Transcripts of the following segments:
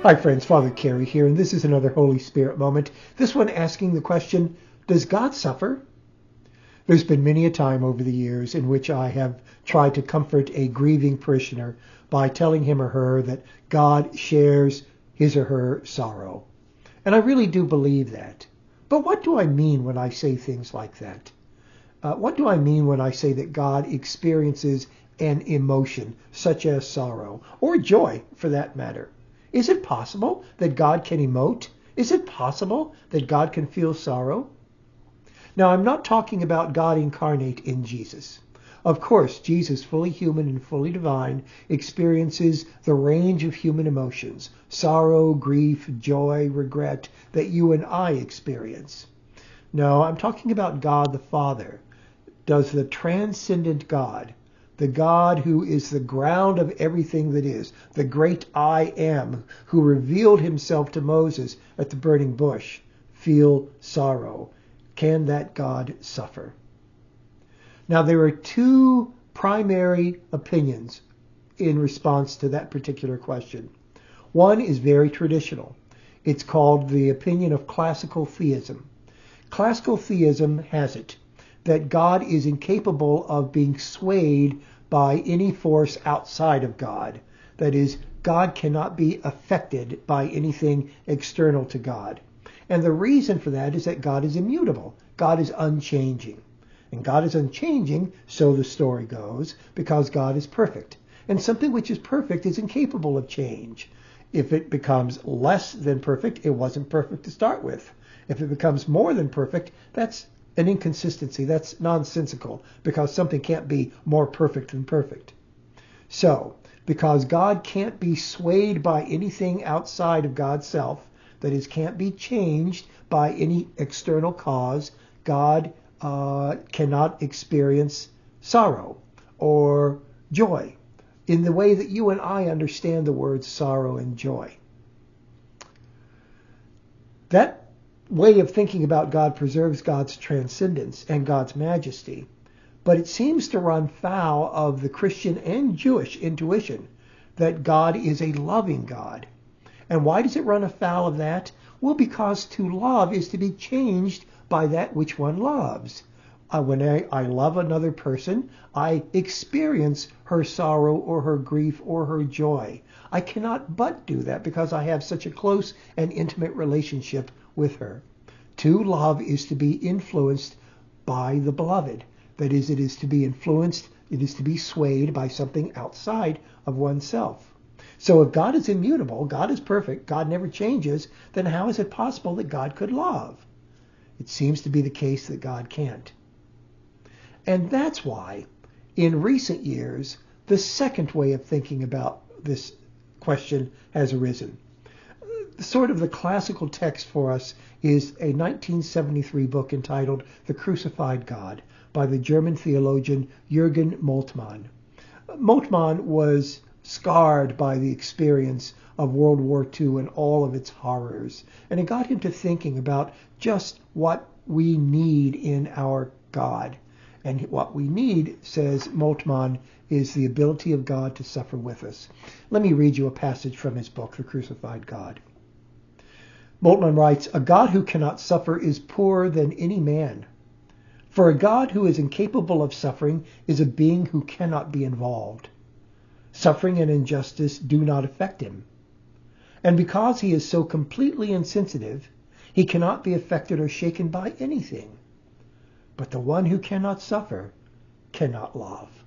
Hi friends, Father Kerry here, and this is another Holy Spirit moment. This one asking the question, does God suffer? There's been many a time over the years in which I have tried to comfort a grieving parishioner by telling him or her that God shares his or her sorrow. And I really do believe that. But what do I mean when I say things like that? What do I mean when I say that God experiences an emotion such as sorrow, or joy for that matter? Is it possible that God can emote? Is it possible that God can feel sorrow? Now, I'm not talking about God incarnate in Jesus. Of course, Jesus, fully human and fully divine, experiences the range of human emotions, sorrow, grief, joy, regret, that you and I experience. No, I'm talking about God the Father. Does the transcendent God, the God who is the ground of everything that is, the great I am, who revealed himself to Moses at the burning bush, feel sorrow? Can that God suffer? Now, there are two primary opinions in response to that particular question. One is very traditional. It's called the opinion of classical theism. Classical theism has it that God is incapable of being swayed by any force outside of God. That is, God cannot be affected by anything external to God. And the reason for that is that God is immutable. God is unchanging. And God is unchanging, so the story goes, because God is perfect. And something which is perfect is incapable of change. If it becomes less than perfect, it wasn't perfect to start with. If it becomes more than perfect, that's an inconsistency. That's nonsensical, because something can't be more perfect than perfect. So, because God can't be swayed by anything outside of God's self, that is, can't be changed by any external cause, God cannot experience sorrow or joy in the way that you and I understand the words sorrow and joy. That way of thinking about God preserves God's transcendence and God's majesty, but it seems to run foul of the Christian and Jewish intuition that God is a loving God. And why does it run afoul of that? Well, because to love is to be changed by that which one loves. When I love another person, I experience her sorrow or her grief or her joy. I cannot but do that because I have such a close and intimate relationship with her. To love is to be influenced by the beloved. That is, it is to be influenced, it is to be swayed by something outside of oneself. So if God is immutable, God is perfect, God never changes, then how is it possible that God could love? It seems to be the case that God can't. And that's why, in recent years, the second way of thinking about this question has arisen. Sort of the classical text for us is a 1973 book entitled The Crucified God by the German theologian Jürgen Moltmann. Moltmann was scarred by the experience of World War II and all of its horrors, and it got him to thinking about just what we need in our God. And what we need, says Moltmann, is the ability of God to suffer with us. Let me read you a passage from his book, The Crucified God. Moltmann writes, "A God who cannot suffer is poorer than any man. For a God who is incapable of suffering is a being who cannot be involved. Suffering and injustice do not affect him. And because he is so completely insensitive, he cannot be affected or shaken by anything. But the one who cannot suffer cannot love."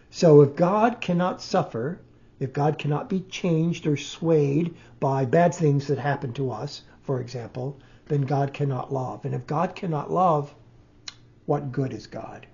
So if God cannot suffer, if God cannot be changed or swayed by bad things that happen to us, for example, then God cannot love. And if God cannot love, what good is God?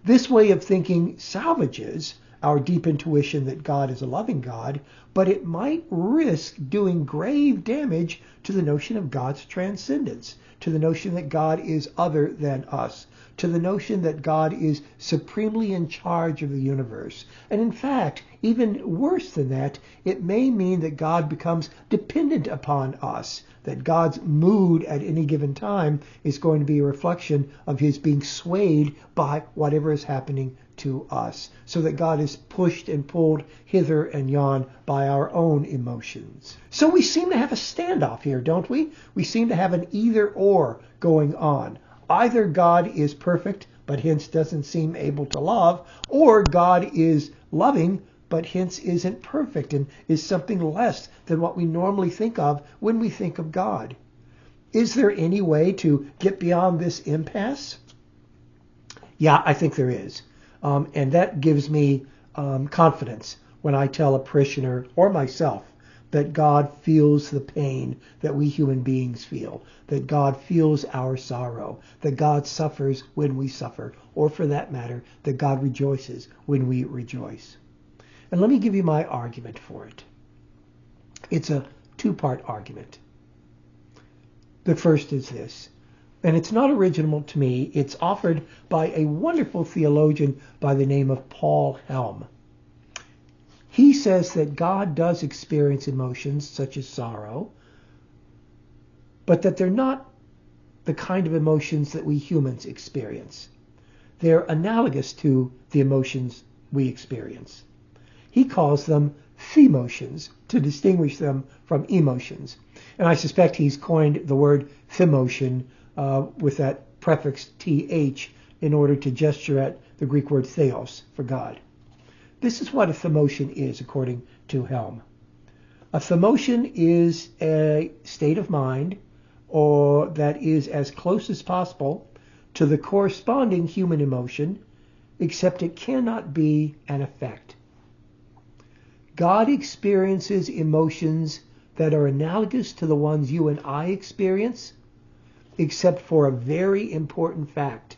This way of thinking salvages our deep intuition that God is a loving God, but it might risk doing grave damage to the notion of God's transcendence, to the notion that God is other than us, to the notion that God is supremely in charge of the universe. And in fact, even worse than that, it may mean that God becomes dependent upon us, that God's mood at any given time is going to be a reflection of his being swayed by whatever is happening to us, so that God is pushed and pulled hither and yon by our own emotions. So we seem to have a standoff here, don't we? We seem to have an either or going on. Either God is perfect, but hence doesn't seem able to love, or God is loving, but hence isn't perfect and is something less than what we normally think of when we think of God. Is there any way to get beyond this impasse? Yeah, I think there is. And that gives me confidence when I tell a parishioner or myself that God feels the pain that we human beings feel, that God feels our sorrow, that God suffers when we suffer, or for that matter, that God rejoices when we rejoice. And let me give you my argument for it. It's a two-part argument. The first is this. And it's not original to me. It's offered by a wonderful theologian by the name of Paul Helm. He says that God does experience emotions such as sorrow, but that they're not the kind of emotions that we humans experience. They're analogous to the emotions we experience. He calls them themotions to distinguish them from emotions. And I suspect he's coined the word themotion with that prefix th in order to gesture at the Greek word theos for God. This is what a themotion is, according to Helm. A themotion is a state of mind or that is as close as possible to the corresponding human emotion, except it cannot be an effect. God experiences emotions that are analogous to the ones you and I experience, except for a very important fact.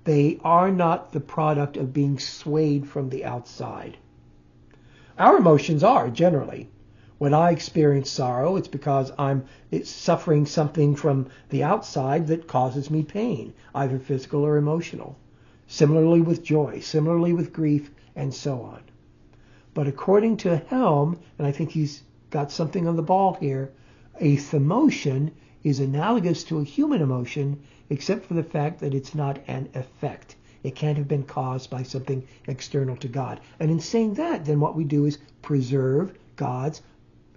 They are not the product of being swayed from the outside. Our emotions are, generally. When I experience sorrow, it's because it's suffering something from the outside that causes me pain, either physical or emotional. Similarly with joy, similarly with grief, and so on. But according to Helm, and I think he's got something on the ball here, a themotion is analogous to a human emotion, except for the fact that it's not an effect. It can't have been caused by something external to God. And in saying that, then what we do is preserve God's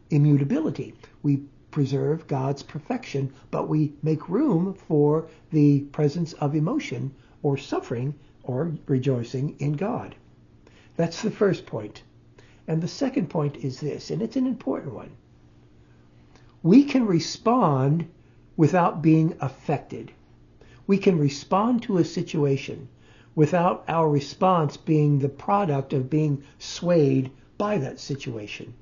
immutability. We preserve God's perfection, but we make room for the presence of emotion or suffering or rejoicing in God. That's the first point. And the second point is this, and it's an important one. We can respond without being affected. We can respond to a situation without our response being the product of being swayed by that situation.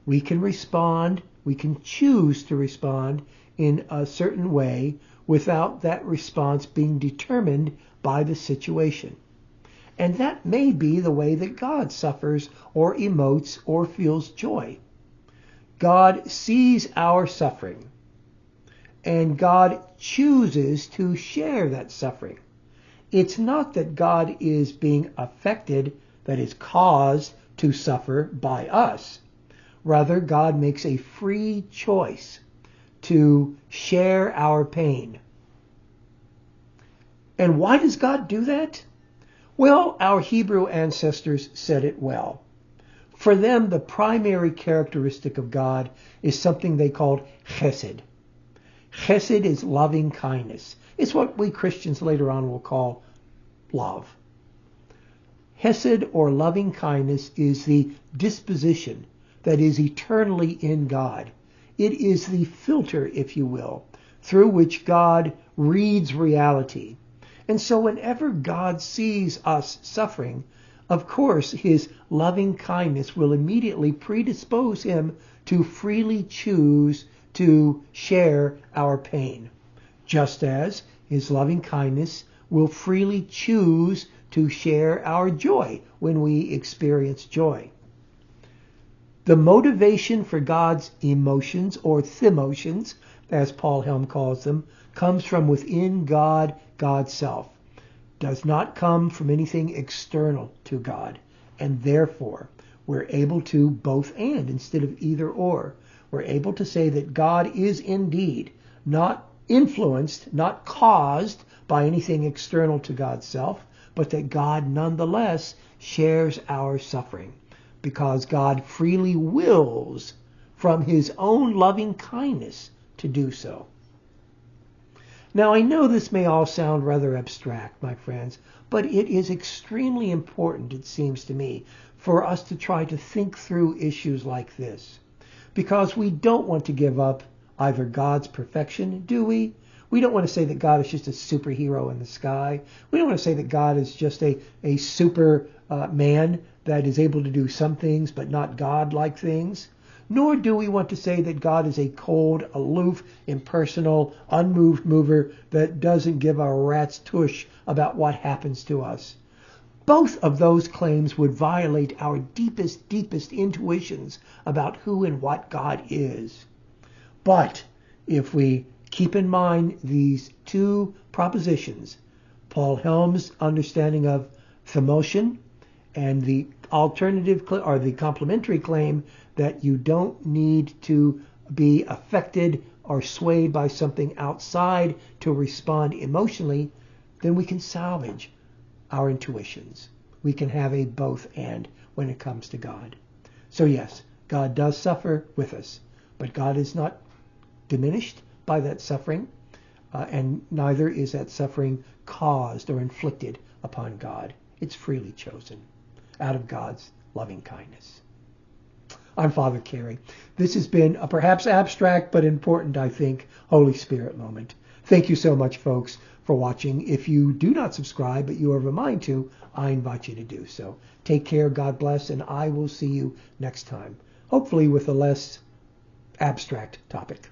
We can respond, we can choose to respond in a certain way without that response being determined by the situation. And that may be the way that God suffers or emotes or feels joy. God sees our suffering, and God chooses to share that suffering. It's not that God is being affected, that is caused to suffer by us. Rather, God makes a free choice to share our pain. And why does God do that? Well, our Hebrew ancestors said it well. For them, the primary characteristic of God is something they called chesed. Chesed is loving kindness. It's what we Christians later on will call love. Hesed, or loving kindness, is the disposition that is eternally in God. It is the filter, if you will, through which God reads reality. And so whenever God sees us suffering, of course, his loving kindness will immediately predispose him to freely choose to share our pain, just as his loving kindness will freely choose to share our joy when we experience joy. The motivation for God's emotions, or themotions, as Paul Helm calls them, comes from within God God's self, does not come from anything external to God. And therefore, we're able to both and instead of either or. We're able to say that God is indeed not influenced, not caused by anything external to God's self, but that God nonetheless shares our suffering because God freely wills from his own loving kindness to do so. Now, I know this may all sound rather abstract, my friends, but it is extremely important, it seems to me, for us to try to think through issues like this. Because we don't want to give up either God's perfection, do we? We don't want to say that God is just a superhero in the sky. We don't want to say that God is just a super man that is able to do some things but not God-like things. Nor do we want to say that God is a cold, aloof, impersonal, unmoved mover that doesn't give a rat's tush about what happens to us. Both of those claims would violate our deepest intuitions about who and what God is. But if we keep in mind these two propositions, Paul Helm's understanding of themotion and the alternative or the complementary claim that you don't need to be affected or swayed by something outside to respond emotionally, then we can salvage our intuitions. We can have a both and when it comes to God. So yes, God does suffer with us, but God is not diminished by that suffering, and neither is that suffering caused or inflicted upon God. It's freely chosen out of God's loving kindness. I'm Father Kerry. This has been a perhaps abstract but important, I think, Holy Spirit moment. Thank you so much, folks, for watching. If you do not subscribe, but you are of a mind to, I invite you to do so. Take care, God bless, and I will see you next time, hopefully with a less abstract topic.